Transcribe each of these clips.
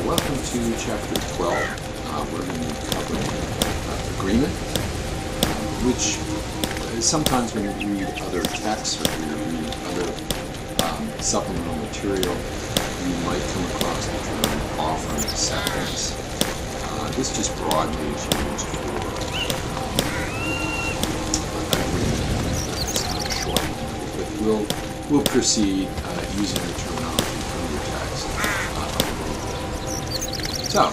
welcome to Chapter 12. We're going to be covering agreement, which sometimes when you read other texts or when you read other supplemental material, you might come across the term offer and acceptance. This just broadly is used for agreement. It's kind of short, but we'll proceed using the terminology from your text. So,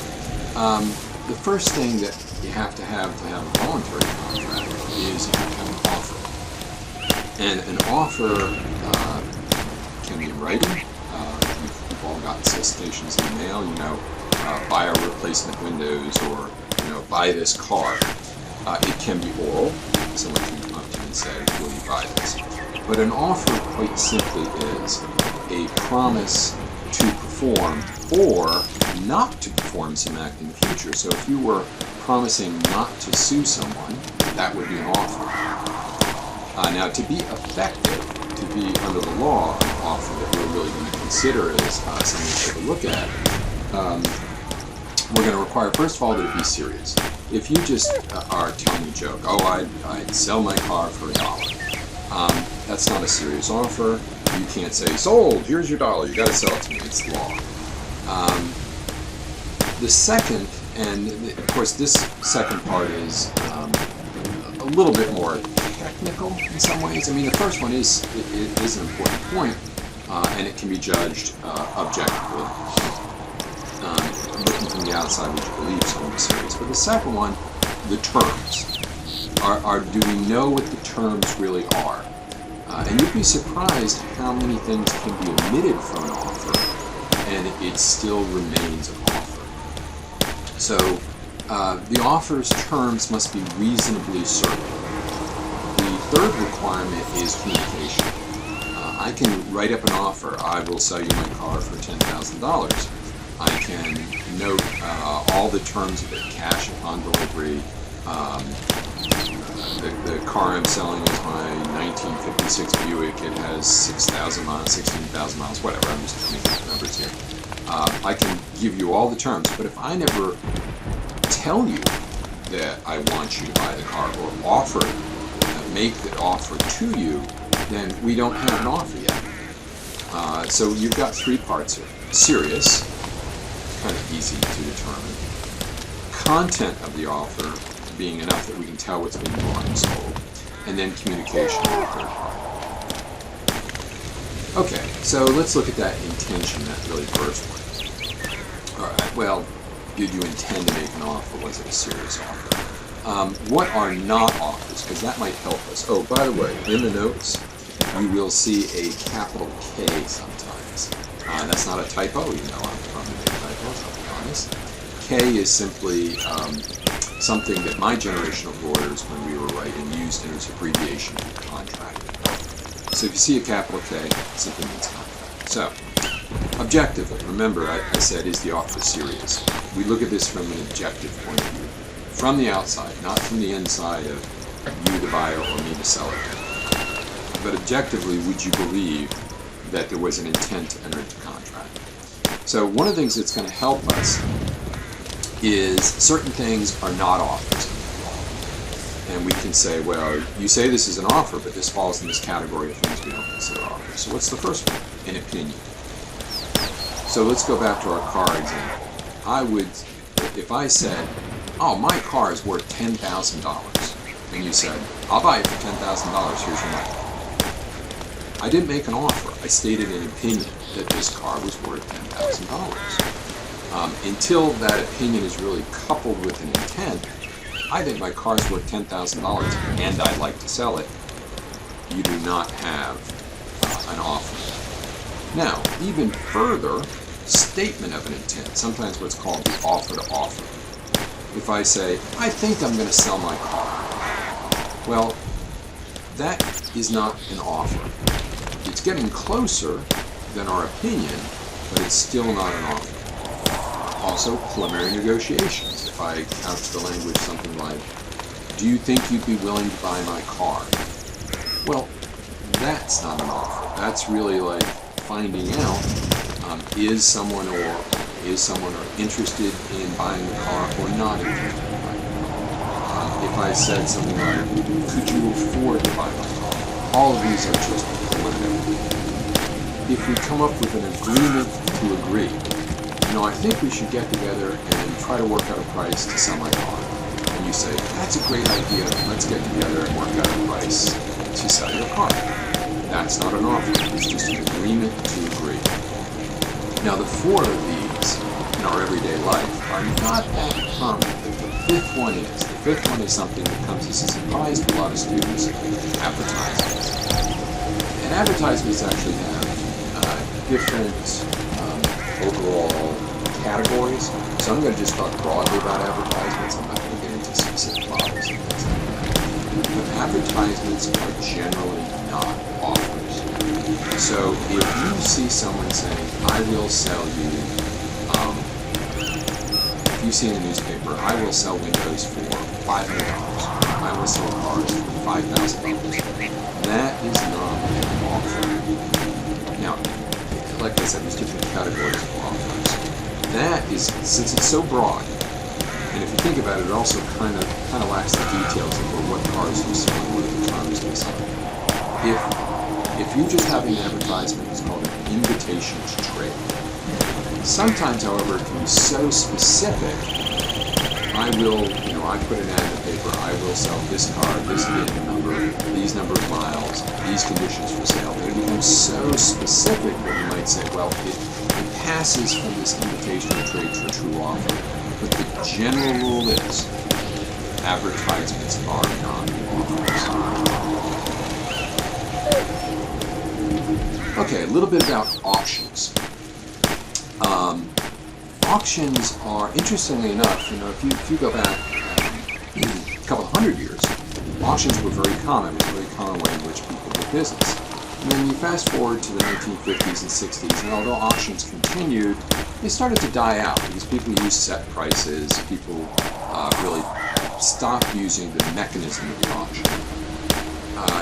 the first thing that you have to have a voluntary contract is you have to have an offer. And an offer can be in writing. You've all gotten solicitations in the mail, buy our replacement windows, or, buy this car. It can be oral. Someone can come up to you and say, will you buy this? But an offer, quite simply, is a promise to perform or not to perform some act in the future. So if you were promising not to sue someone, that would be an offer. Now, to be effective, to be under the law, an offer that we're really going to consider as something to take a look at, we're going to require, first of all, that it be serious. If you just are telling a joke, I'd sell my car for $1, that's not a serious offer. You can't say, sold, here's your $1, you got to sell it to me, it's law. The second, and of course this second part is a little bit more technical in some ways. I mean, the first one is an important point, and it can be judged objectively. Looking from the outside, would you believe someone is serious? But the second one, the terms. Do we know what the terms really are? And you'd be surprised how many things can be omitted from an offer, and it still remains an offer. So the offer's terms must be reasonably certain. The third requirement is communication. I can write up an offer. I will sell you my car for $10,000. I can note all the terms of it, cash upon delivery. The car I'm selling is my 1956 Buick. It has 6,000 miles, 16,000 miles, whatever. I'm just making numbers here. I can give you all the terms, but if I never tell you that I want you to buy the car or make the offer to you, then we don't have an offer yet. So you've got three parts here. Serious, kind of easy to determine. Content of the offer being enough that we can tell what's being bought and sold. And then communication of the third part. Okay, so let's look at that intention, that really first one. All right, well, did you intend to make an offer? Was it a serious offer? What are not offers? Because that might help us. Oh, by the way, in the notes, you will see a capital K sometimes. That's not a typo, even though I'm prone to make typos, I'll be honest. K is simply something that my generation of lawyers, when we were writing, used as abbreviation for contract. So if you see a capital K, it simply means contract. So, objectively, remember I said, is the offer serious? We look at this from an objective point of view. From the outside, not from the inside of you, the buyer, or me, the seller. But objectively, would you believe that there was an intent to enter into contract? So one of the things that's going to help us is certain things are not offers. And we can say, well, you say this is an offer, but this falls in this category of things we don't consider offers. So what's the first one? An opinion. So let's go back to our car example. I would, if I said, oh, my car is worth $10,000, and you said, I'll buy it for $10,000, here's your money. I didn't make an offer. I stated an opinion that this car was worth $10,000. Until that opinion is really coupled with an intent, I think my car is worth $10,000 and I'd like to sell it. You do not have an offer. Now, even further, statement of an intent, sometimes what's called the offer to offer. If I say, I think I'm going to sell my car, well, that is not an offer. It's getting closer than our opinion, but it's still not an offer. Also, preliminary negotiations. If I couch the language something like, do you think you'd be willing to buy my car? Well, that's not an offer. That's really like finding out, is someone or is someone interested in buying the car or not interested in buying the car? If I said something like, could you afford to buy my car? All of these are just preliminary. If we come up with an agreement to agree, I think we should get together and try to work out a price to sell my car. And you say, that's a great idea, let's get together and work out a price to sell your car. That's not an offer, it's just an agreement to agree. Now the four of these in our everyday life are not that common. The fifth one is. The fifth one is something that comes as a surprise to a lot of students, advertisements. And advertisements actually have different overall categories. So I'm going to just talk broadly about advertisements. I'm not going to get into specific models and things like that. But advertisements are generally not offers. So if you see someone saying, I will sell you, if you see in the newspaper, I will sell windows for $500, I will sell cars for $5,000, that is not an offer. Now, like I said, there's different categories of offers. That is, since it's so broad, and if you think about it, it also kind of lacks the details of what cars you sell and what are the terms they sell. If you just have an advertisement, it's called an invitation to trade. Sometimes, however, it can be so specific. I put an ad in the paper, I will sell this car, this VIN number, these number of miles, these conditions for sale. It becomes so specific that you might say, well, it passes from this invitation to trade to a true offer. But the general rule is, advertisements are not offers. Okay, a little bit about auctions. Auctions are, interestingly enough, if you go back a couple of hundred years, auctions were very common. It was a very common way in which people did business. And then you fast forward to the 1950s and 60s, and although auctions continued, they started to die out because people used set prices. People really stopped using the mechanism of the auction.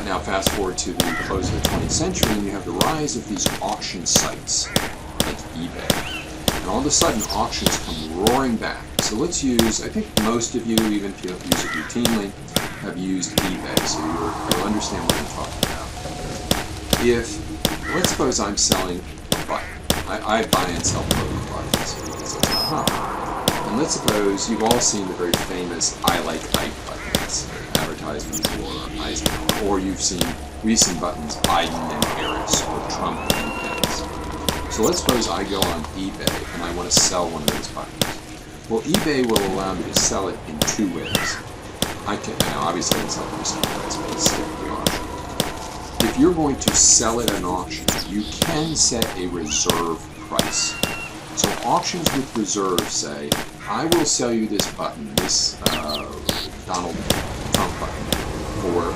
Now fast forward to the close of the 20th century, and you have the rise of these auction sites like eBay. And all of a sudden, auctions come roaring back. So let's use, I think most of you, even if you don't use it routinely, have used eBay, so you'll understand what I'm talking about. Let's suppose I'm selling a button. I buy and sell program buttons because that's my hobby. And let's suppose you've all seen the very famous I Like Ike buttons, advertisement for Eisenhower, or we've seen buttons Biden and Harris, or Trump and Pence. So let's suppose I go on eBay and I want to sell one of those buttons. Well, eBay will allow me to sell it in two ways. Obviously I can sell it for some price, but let's stick with the auction. If you're going to sell it at an auction, you can set a reserve price. So auctions with reserve say, I will sell you this button, this Donald Trump button, for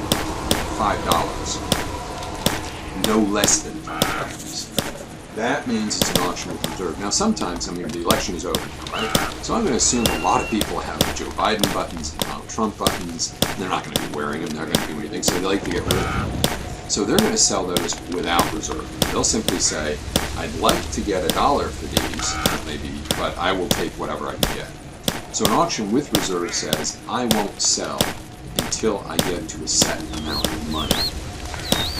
$5. No less than $5. That means it's an auction with reserve. Now sometimes, the election is over, right? So I'm going to assume a lot of people have Joe Biden buttons and Donald Trump buttons, and they're not going to be wearing them, they're not going to do anything, so they like to get rid of them. So they're going to sell those without reserve. They'll simply say, I'd like to get $1 for these, maybe, but I will take whatever I can get. So an auction with reserve says, I won't sell until I get to a set amount of money.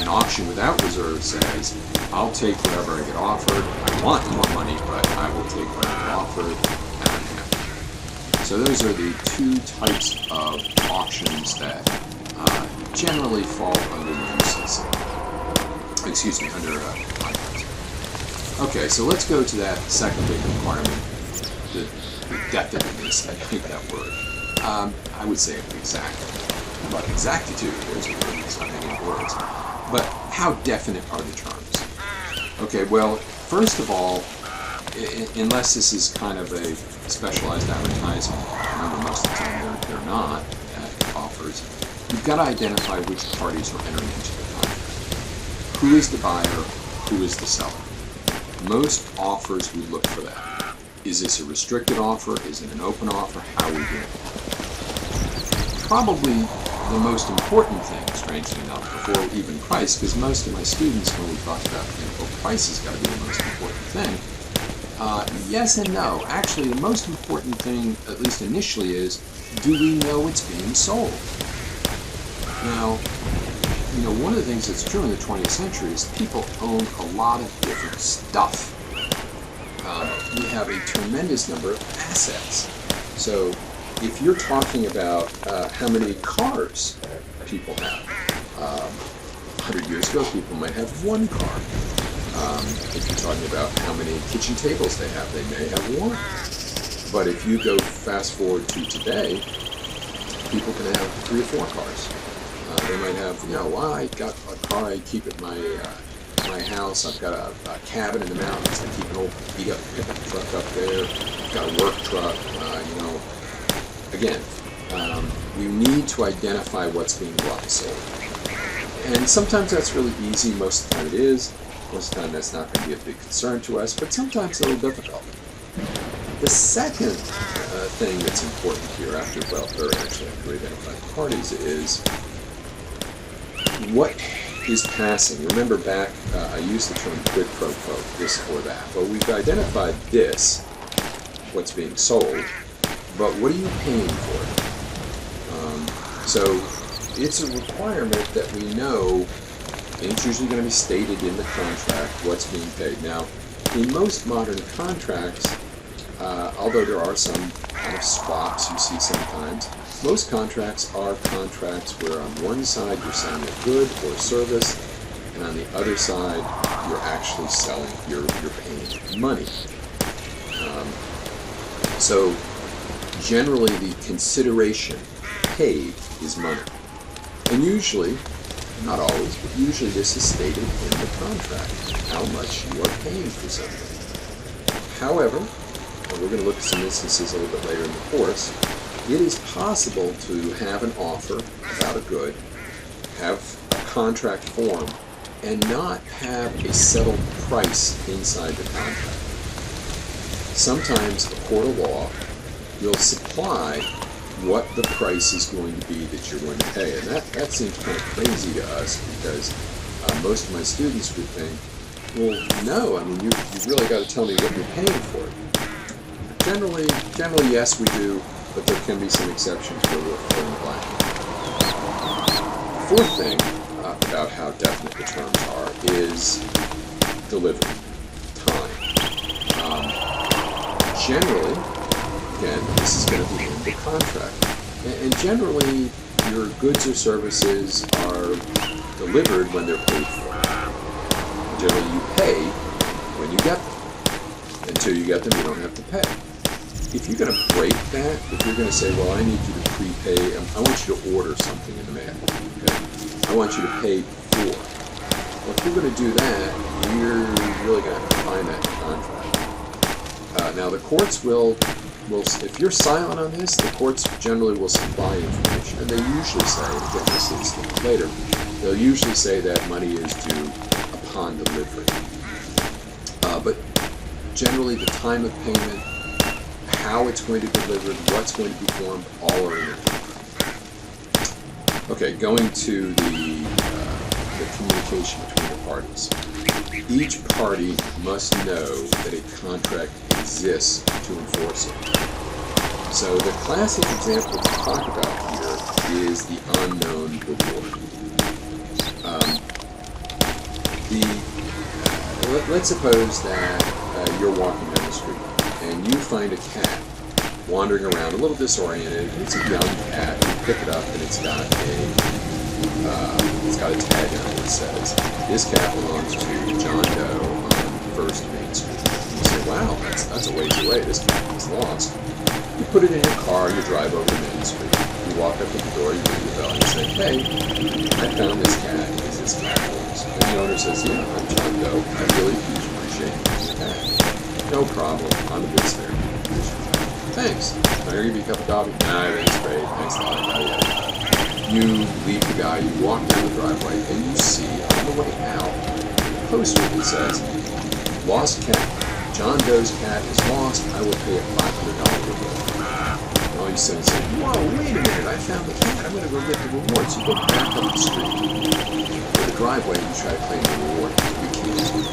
An auction without reserve says, I'll take whatever I get offered. I want more money, but I will take what I get offered, and I'm happy. So those are the two types of auctions that generally fall under the UCC. Under contracts. Okay, so let's go to that second big requirement, the definiteness. I hate that word. I would say exact. But exactitude, there's a word, it's not many words. But how definite are the terms? Okay, well, first of all, unless this is kind of a specialized advertisement, remember most of the time they're not offers, you've got to identify which parties are entering into the contract. Who is the buyer? Who is the seller? Most offers we look for that. Is this a restricted offer? Is it an open offer? How are we doing? Probably the most important thing, strangely enough, before even price, because most of my students, when we talk about, price has got to be the most important thing, Yes and no. Actually, the most important thing, at least initially, is do we know it's being sold? Now, one of the things that's true in the 20th century is people own a lot of different stuff. We have a tremendous number of assets. So if you're talking about how many cars people have, 100 years ago people might have one car. If you're talking about how many kitchen tables they may have one. But if you go fast forward to today, people can have 3 or 4 cars. They might have, I got a car I keep at my house. I've got a cabin in the mountains. I keep an old beat up pickup truck up there. I've got a work truck. Again, we need to identify what's being bought and sold. And sometimes that's really easy. Most of the time it is. Most of the time that's not going to be a big concern to us, but sometimes a little difficult. The second thing that's important here, after identifying parties, is what is passing. Remember back, I used the term quid pro quo, this or that. Well, we've identified this, what's being sold, but what are you paying for it? So it's a requirement that we know, and it's usually going to be stated in the contract, what's being paid. Now, in most modern contracts, although there are some kind of swaps you see sometimes, most contracts are contracts where on one side you're selling a good or service, and on the other side you're actually selling, you're paying money. So generally the consideration paid is money. And usually, not always, but usually this is stated in the contract, how much you are paying for something. However, and we're going to look at some instances a little bit later in the course, it is possible to have an offer about a good, have a contract form, and not have a settled price inside the contract. Sometimes a court of law will supply what the price is going to be that you're going to pay. And that seems kind of crazy to us because most of my students would think, well, no, I mean, you've really got to tell me what you're paying for it. Generally, yes, we do, but there can be some exceptions where we're filling the blank. Fourth thing about how definite the terms are is delivery, time. Generally, again, this is going to be in the contract. And generally, your goods or services are delivered when they're paid for. Generally, you pay when you get them. Until you get them, you don't have to pay. If you're going to break that, if you're going to say, well, I need you to prepay, I want you to order something in the mail, okay? I want you to pay before. Well, if you're going to do that, you're really going to have to find that in the contract. Now, the courts will, if you're silent on this, the courts generally will supply information. And they usually say, and again, this is later, they'll usually say that money is due upon delivery. But generally, the time of payment, how it's going to be delivered, what's going to be formed, all are in the contract. Okay, going to the communication between the parties. Each party must know that a contract exists to enforce it. So the classic example to talk about here is the unknown reward. Let's suppose that you're walking down the street and you find a cat wandering around a little disoriented. It's a young cat. You pick it up and it's got a tag on it that says, "This cat belongs to John Doe on First Main Street." You say, "Wow, that's a ways away. This cat is lost." You put it in your car. You drive over Main Street. You walk up to the door. You ring the bell and you say, "Hey, I found this cat. Is this cat yours?" And the owner says, "Yeah, I'm John Doe. I really appreciate this cat." "No problem. I'm a good Samaritan. Thanks. Can I give you a cup of coffee?" "Nah, that's great. Thanks a lot." You leave the guy, you walk down the driveway, and you see on the way out a poster that says, "Lost cat. John Doe's cat is lost. I will pay a $500 reward." And all you say is, "Whoa, wait a minute, I found the cat. I'm going to go get the reward." So you go back up the street to the driveway and you try to claim the reward. You can't.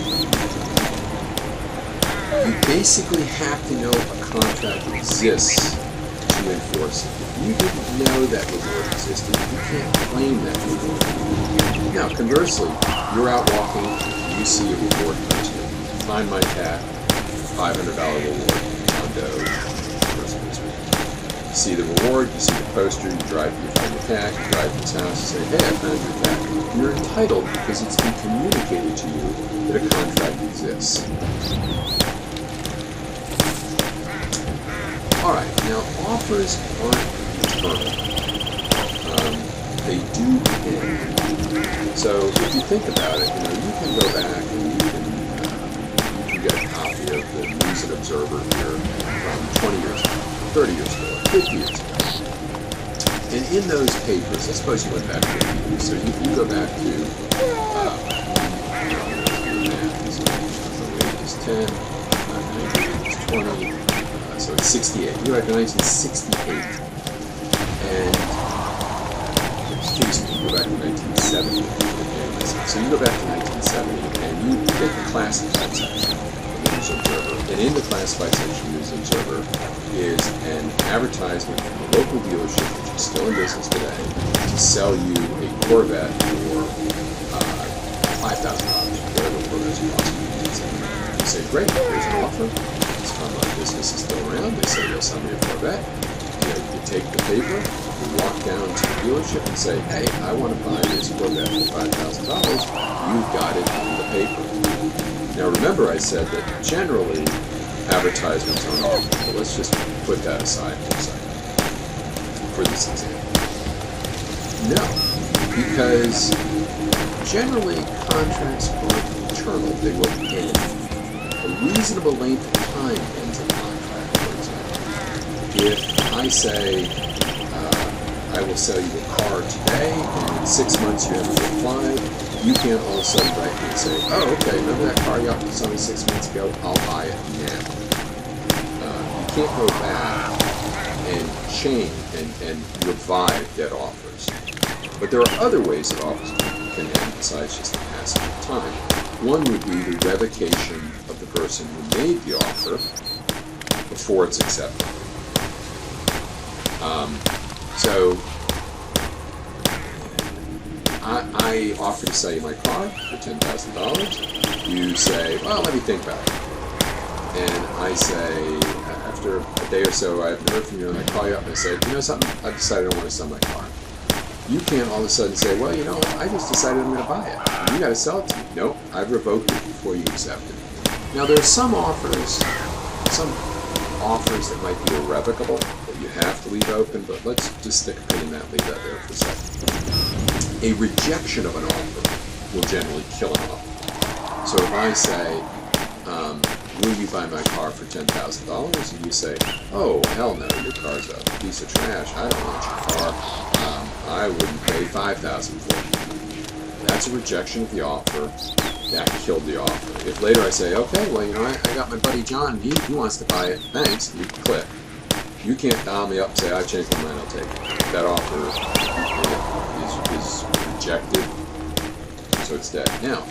You basically have to know a contract exists to enforce it. If you didn't know that reward existed, you can't claim that reward. Now, conversely, you're out walking, you see a reward comes to you. Find my cat, $500 reward, John Doe, person this week. You see the reward, you see the poster, you find the cat, you drive to his house, you say, hey, I found your cat. You're entitled because it's been communicated to you that a contract exists. Alright, now offers aren't eternal. They do end. So if you think about it, you can go back and you can get a copy of the News and Observer here from 20 years ago, 30 years ago, 50 years ago. And in those papers, I suppose you went back to 50 years, so you go back to, is 10, 90 is 20, so it's 68. You go back to 1968, and excuse me, you go back to 1970. So you go back to 1970, and you get the classified section of the News Observer, and in the classified section of the News Observer is an advertisement from a local dealership, which is still in business today, to sell you a Corvette for $5,000, whatever Corvettes cost. You say, great, here's an offer. This business is still around. They say they'll sell me a Corvette. You take the paper, you walk down to the dealership and say, hey, I want to buy this Corvette for $5,000. You've got it in the paper. Now remember I said that generally advertisements aren't offered, but let's just put that aside for a second for this example. No, because generally contracts aren't eternal. They will end. A reasonable length of time ends a contract, for example. If I say, I will sell you a car today, and in 6 months you have to apply, you can't all of a sudden write me and say, oh, okay, remember that car you offered somebody 6 months ago? I'll buy it now. You can't go back and change and revive dead offers. But there are other ways that offers can end besides just the passage of time. One would be the revocation of the person who made the offer before it's accepted. So I offer to sell you my car for $10,000. You say, well, let me think about it. And I say, after a day or so, I haven't heard from you, and I call you up and I say, you know something? I've decided I want to sell my car. You can't all of a sudden say, well, I just decided I'm going to buy it. You got to sell it to me. Nope, I've revoked it before you accept it. Now, there are some offers that might be irrevocable, that you have to leave open, but let's just stick a pin in that, leave that there for a second. A rejection of an offer will generally kill an offer. So if I say, will you buy my car for $10,000? And you say, oh, hell no, your car's a piece of trash. I don't want your car. I wouldn't pay $5,000 for it. That's a rejection of the offer. That killed the offer. If later I say, okay, well, I got my buddy John, he wants to buy it, thanks, you click. You can't dial me up and say, I've changed my mind, I'll take it. That offer is rejected, so it's dead. Now,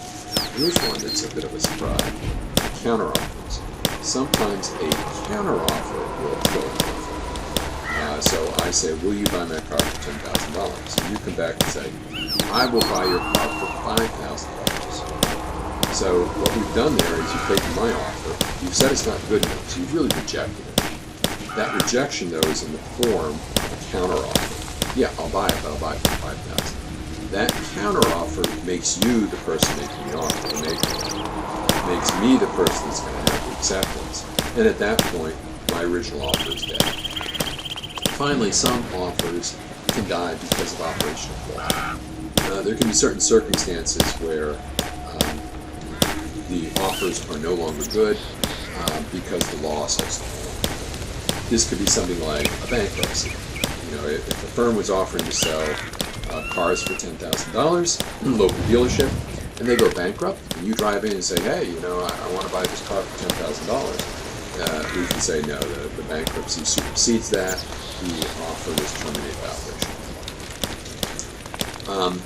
here's one that's a bit of a surprise. Counteroffers. Sometimes a counteroffer will kill an offer. So I say, will you buy my car for $10,000? So you come back and say, I will buy your car for $5,000. So what we've done there is you've taken my offer, you've said it's not good enough, so you've really rejected it. That rejection, though, is in the form of a counteroffer. Yeah, I'll buy it, but I'll buy it for $5,000. That counteroffer makes you the person making the offer. It makes me the person that's going to have the acceptance. And at that point, my original offer is dead. Finally, some offers can die because of operational flaw. There can be certain circumstances where the offers are no longer good because the law says so. This could be something like a bankruptcy. If a firm was offering to sell cars for $10,000, local dealership, and they go bankrupt, and you drive in and say, hey, I want to buy this car for $10,000. We can say no, the bankruptcy supersedes that. The offer was terminated operation.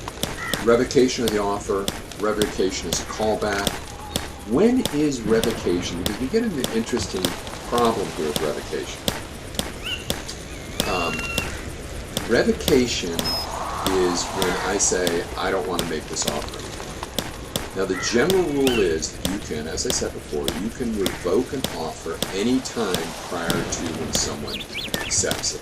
Revocation of the offer. Revocation is a callback. When is revocation? Because we get an interesting problem here with revocation. Revocation is when I say, I don't want to make this offer anymore. Now, the general rule is that you can, as I said before, you can revoke an offer any time prior to when someone accepts it.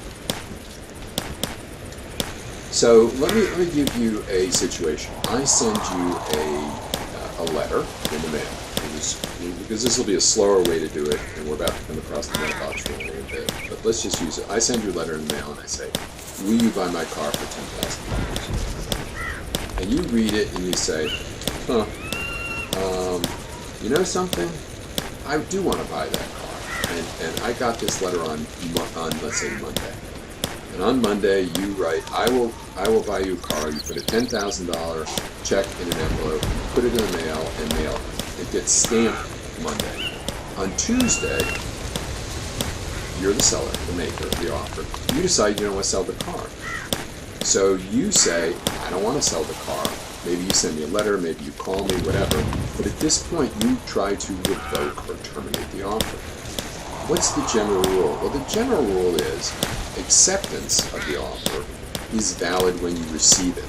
So let me give you a situation. I send you a letter in the mail. Because this will be a slower way to do it, and we're about to come across the mailbox rule in a bit. But let's just use it. I send you a letter in the mail and I say, will you buy my car for $10,000? And you read it and you say, you know something? I do want to buy that car. And I got this letter on let's say Monday. And on Monday you write, I will buy you a car. You put a $10,000 check in an envelope, put it in the mail, and mail it. It gets stamped Monday. On Tuesday, you're the seller, the maker, the offer. You decide you don't want to sell the car. So you say, I don't want to sell the car. Maybe you send me a letter, maybe you call me, whatever. But at this point, you try to revoke or terminate the offer. What's the general rule? Well, the general rule is acceptance of the offer is valid when you receive it.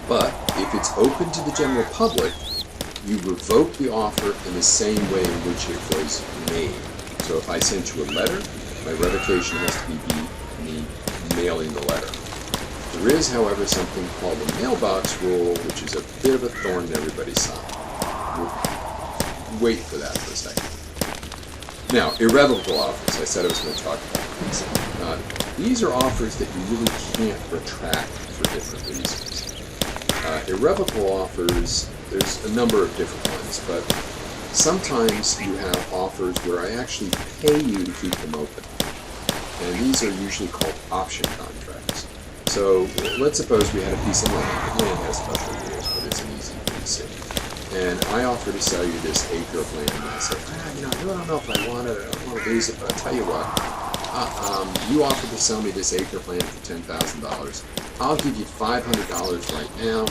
But if it's open to the general public, you revoke the offer in the same way in which it was made. So if I sent you a letter, my revocation has to be me mailing the letter. There is, however, something called the mailbox rule, which is a bit of a thorn in everybody's side. We'll wait for that for a second. Now, irrevocable offers. I said I was going to talk about these. These are offers that you really can't retract for different reasons. Irrevocable offers, there's a number of different ones, but sometimes you have offers where I actually pay you to keep them open. And these are usually called option contracts. So let's suppose we had a piece of land. The land has special rules, but it's an easy piece. And I offer to sell you this acre of land, and I say, I really don't know if I want it, I don't want to lose it, but I'll tell you what. You offered to sell me this acre of land for $10,000. I'll give you $500 right now.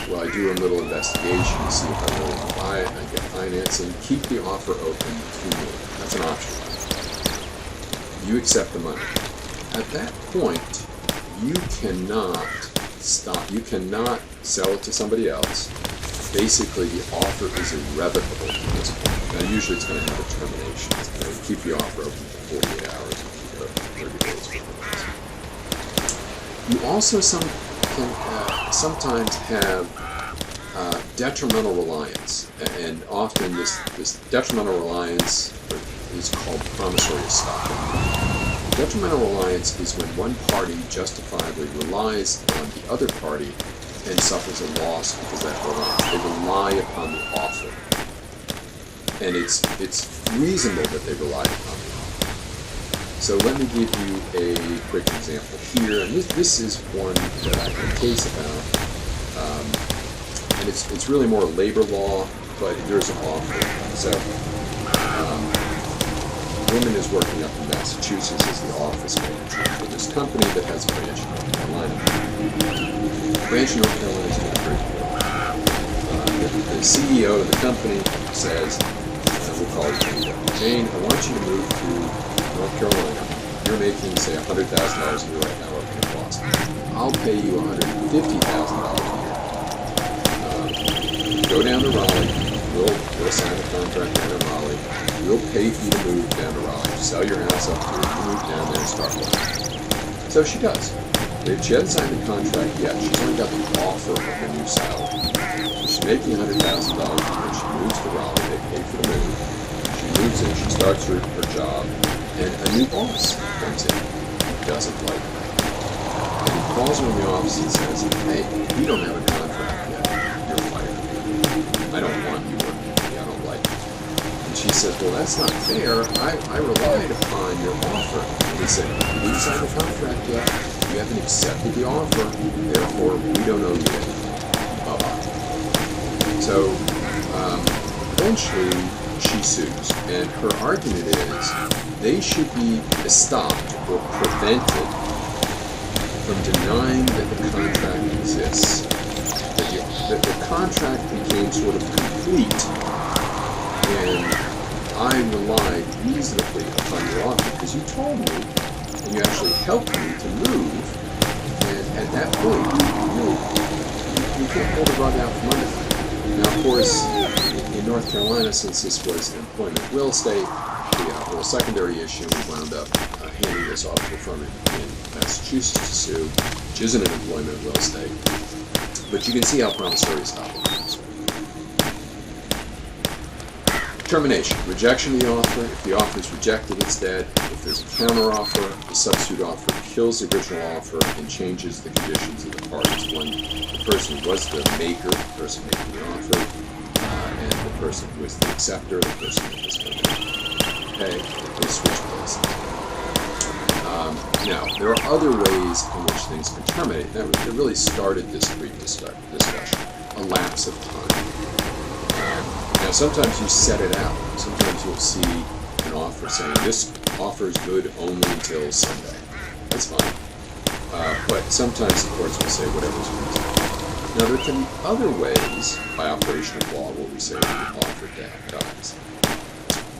Well, I do a little investigation to see if I really want to buy it, and I get financing. Keep the offer open to me. That's an option. You accept the money. At that point, you cannot stop. You cannot sell it to somebody else. Basically, the offer is irrevocable at this point. Now, usually it's going to have a termination. It's going to keep the offer open for 48 hours and keep it open for 30 days. You also sometimes have detrimental reliance, and often this detrimental reliance is called promissory estoppel. Detrimental reliance is when one party justifiably relies on the other party and suffers a loss because of that reliance. They rely upon the offer, and it's reasonable that they rely upon the offer. So let me give you a quick example here, and this is one that I have a case about, and it's really more labor law, but there's an offer. So a woman is working up in Massachusetts as the office manager for this company that has a branch in North Carolina. The branch in North Carolina is doing very good. The CEO of the company says, we'll call her Jane, I want you to move to North Carolina. You're making, say, $100,000 a year right now working in Boston. I'll pay you $150,000 a year. Go down to Raleigh. We'll sign a contract down in Raleigh. We'll pay for you to move down to Raleigh. Sell your house up here. You move down there and start working. So she does. She hasn't signed the contract yet. She's only got the offer of her new salary. So she's making $100,000 a year. She moves to Raleigh. They pay for the move. She moves in. She starts her job. And a new boss comes in. He doesn't like her. And he calls her in the office and says, hey, you don't have a contract yet. You're fired. I don't want you working for me. I don't like you. And she says, well, that's not fair. I relied upon your offer. And he said, you didn't sign the contract yet. You haven't accepted the offer. Therefore, we don't owe you anything. Bye-bye. So, eventually, she sues. And her argument is they should be stopped or prevented from denying that the contract exists, that that the contract became sort of complete, and I relied reasonably upon your offer because you told me, and you actually helped me to move, and at that point, you can't pull the rug out from under me. Now, of course, in North Carolina, since this was an employment real estate, the little secondary issue, we wound up handing this off to a firm in Massachusetts to sue, which isn't an employment real estate. But you can see how promissory estoppel works. Termination. Rejection of the offer. If the offer is rejected, it's dead. If there's a counteroffer, the substitute offer kills the original offer and changes the conditions of the parties. One, the person who was the maker, the person making the offer, and the person who was the acceptor, the person that was going to pay, they switch places. Now, there are other ways in which things can terminate. That really started this brief discussion, a lapse of time. Now, sometimes you set it out. Sometimes you'll see an offer saying, this offer is good only until Sunday. That's fine. But sometimes the courts will say whatever's reasonable. Now, there can be other ways, by operation of law, where we say the offer dies.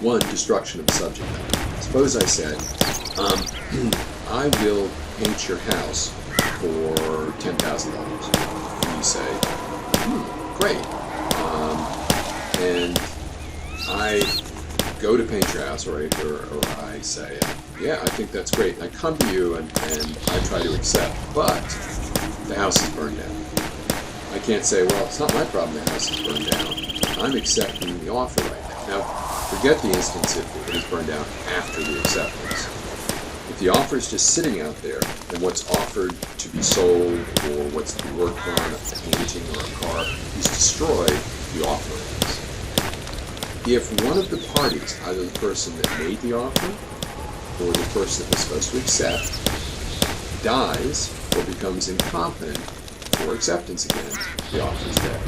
One, destruction of the subject matter. Suppose I said, I will paint your house for $10,000. And you say, great. And I go to paint your house, or I say, yeah, I think that's great. And I come to you and I try to accept, but the house is burned down. I can't say, well, it's not my problem the house is burned down. I'm accepting the offer right now. Now, forget the instance if it is burned down after the acceptance. If the offer is just sitting out there, and what's offered to be sold or what's to be worked on, a painting or a car, is destroyed, the offer is. If one of the parties, either the person that made the offer or the person that was supposed to accept, dies or becomes incompetent for acceptance again, the offer is dead.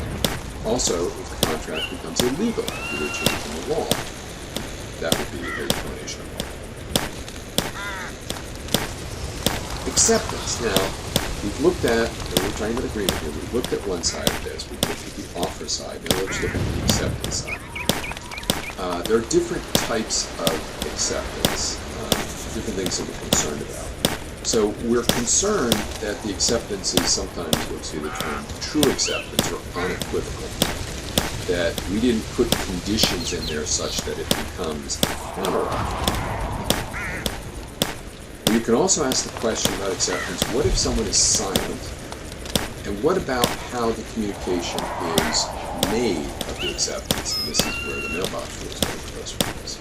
Also, if the contract becomes illegal due to a change in the law, that would be a termination of law. Acceptance. Now, we've looked at, and we're trying to get agreement here, we've looked at one side of this, we've looked at the offer side, now let's look at the acceptance side. There are different types of acceptance, different things that we're concerned about. So we're concerned that the acceptance is sometimes, we'll see the term true acceptance or unequivocal, that we didn't put conditions in there such that it becomes counteroffer. You can also ask the question about acceptance, what if someone is silent? And what about how the communication is made of the acceptance? And this is where the mailbox rules come into us.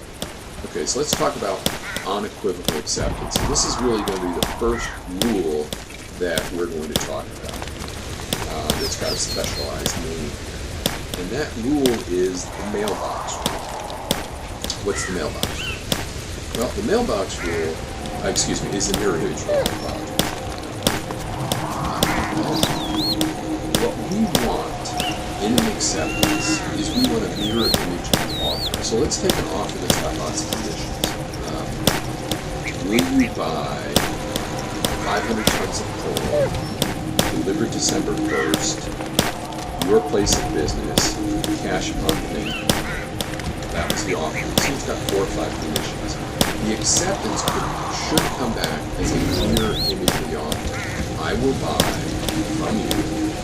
Okay, so let's talk about unequivocal acceptance. And this is really going to be the first rule that we're going to talk about. It's got a specialized name. And that rule is the mailbox rule. What's the mailbox rule? Well, the mailbox rule, is the mirror image rule. What we want in an acceptance is we want a mirror image of the offer. So let's take an offer that's got lots of conditions. Will you buy 500 tons of coal, delivered December 1st, your place of business, cash upon payment? That was the offer. So it's got 4 or 5 conditions. The acceptance should come back as a mirror image of the offer. I will buy from you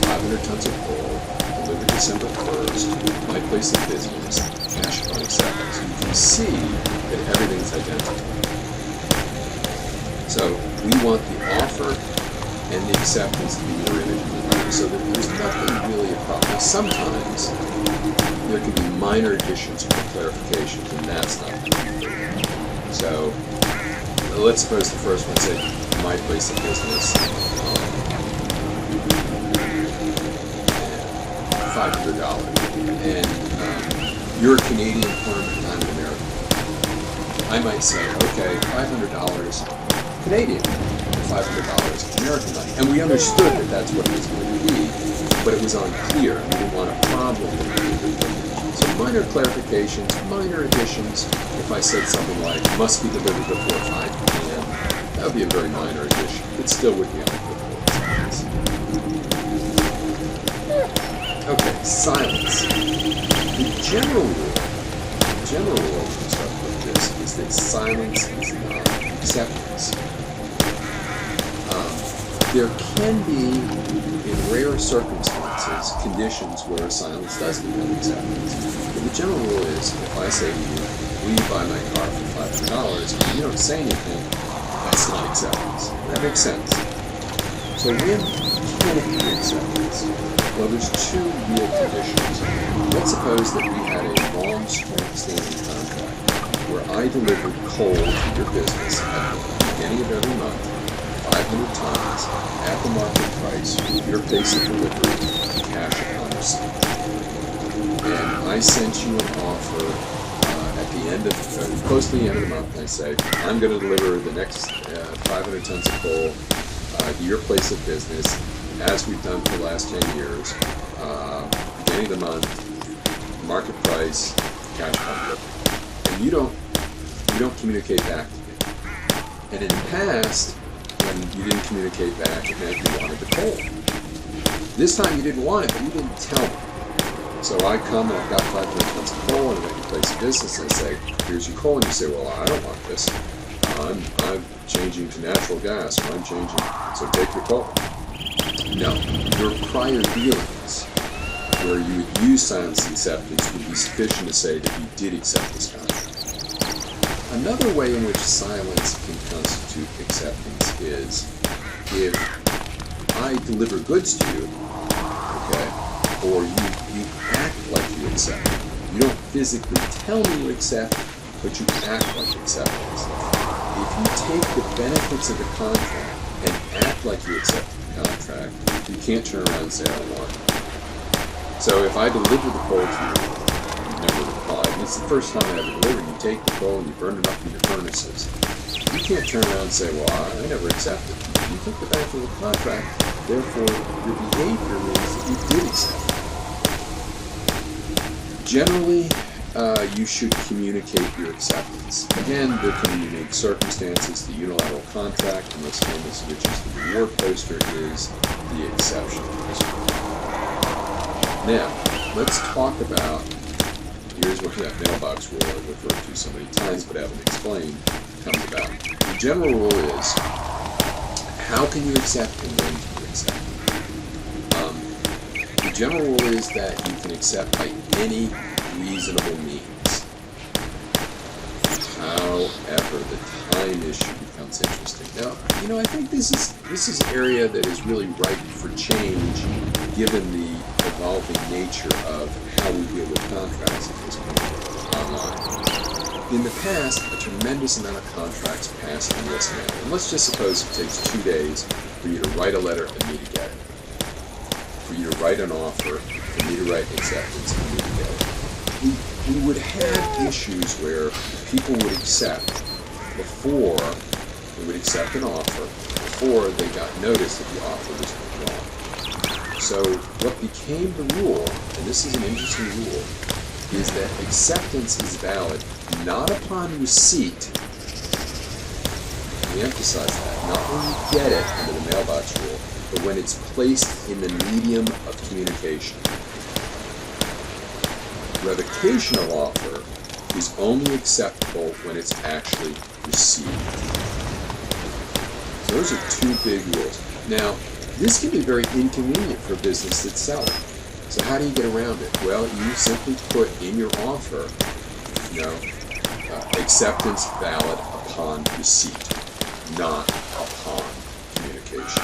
500 tons of coal, delivered December 1st, my place of business, cash upon acceptance. You can see that everything's identical. So we want the offer and the acceptance to be mirror image of the offer, so that there's nothing really a problem. Now, sometimes there can be minor additions or clarifications, and that's not good. So let's suppose the first one said, my place of business, $500. And you're a Canadian firm and I'm an American. I might say, okay, $500 Canadian, $500 American money. And we understood that that's what it was going to be, but it was unclear. We didn't want a problem with it. So minor clarifications, minor additions. If I said something like, must be delivered before 5 p.m., that would be a very minor addition. It still would be unequivocal. Okay, silence. The general rule of stuff like this is that silence is not acceptance. There can be, in rare circumstances, conditions where silence does become acceptance. But the general rule is, if I say to you, will you buy my car for $500, and you don't say anything, that's not acceptance. That makes sense. So when can it be acceptance? Well, there's two real conditions. Let's suppose that we had a long-standing contract where I delivered coal to your business at the beginning of every month, 500 tons, at the market price, with your place of delivery, cash upon receipt. And I sent you an offer at the end of, close to the end of the month, and I say, I'm going to deliver the next 500 tons of coal to your place of business, as we've done for the last 10 years, beginning of the month, market price, cash upon. And you don't communicate back to me. And in the past, when you didn't communicate back, it meant you wanted the coal. This time you didn't want it, but you didn't tell me. So I come and I've got 500 tons of coal, and I'm at your place of business, and I say, here's your coal, and you say, well, I don't want this. I'm changing to natural gas, or I'm changing, so take your coal. No, your prior dealings, where you would use silence acceptance, would be sufficient to say that you did accept this contract. Another way in which silence can constitute acceptance is if I deliver goods to you, okay, or you act like you accept. You don't physically tell me you accept, but you act like acceptance. If you take the benefits of the contract and act like you accept the contract, you can't turn around and say, I don't want it. So if I deliver the coal to you, you've never replied, and it's the first time I ever delivered, you take the coal and you burn it up in your furnaces. You can't turn around and say, well, I never accepted. You took the benefit of the contract, therefore your behavior means that you did accept it. Generally, you should communicate your acceptance. Again, there can be unique circumstances. The unilateral contract, the most famous of which is the reward poster, is the exception. Now, let's talk about, here's what that mailbox rule I've referred to so many times but haven't explained comes about. The general rule is, how can you accept and when can you accept? The general rule is that you can accept by any reasonable means. However, the time issue becomes interesting. Now, I think this is an area that is really ripe for change, given the evolving nature of how we deal with contracts at this point online. In the past, a tremendous amount of contracts passed in this manner. And let's just suppose it takes 2 days for you to write a letter and me to get it. For you to write an offer, for me to write acceptance, and me to get it. We would have issues where people would accept before they would accept an offer, before they got notice that the offer was withdrawn. So what became the rule, and this is an interesting rule, is that acceptance is valid not upon receipt, we emphasize that, not when you get it under the mailbox rule, but when it's placed in the medium of communication. Revocation of offer is only acceptable when it's actually received. So those are two big rules. Now, this can be very inconvenient for a business that's selling. So how do you get around it? Well, you simply put in your offer, acceptance valid upon receipt, not upon communication.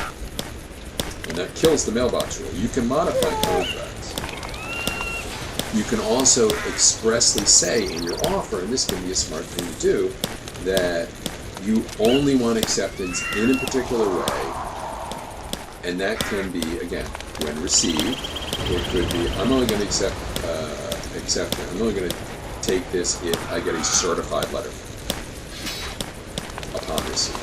And that kills the mailbox rule. You can modify contracts. You can also expressly say in your offer, and this can be a smart thing to do, that you only want acceptance in a particular way, and that can be, again, when received. It could be, I'm only going to accept it. I'm only going to take this if I get a certified letter upon receipt.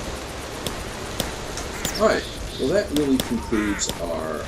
All right. Well, that really concludes our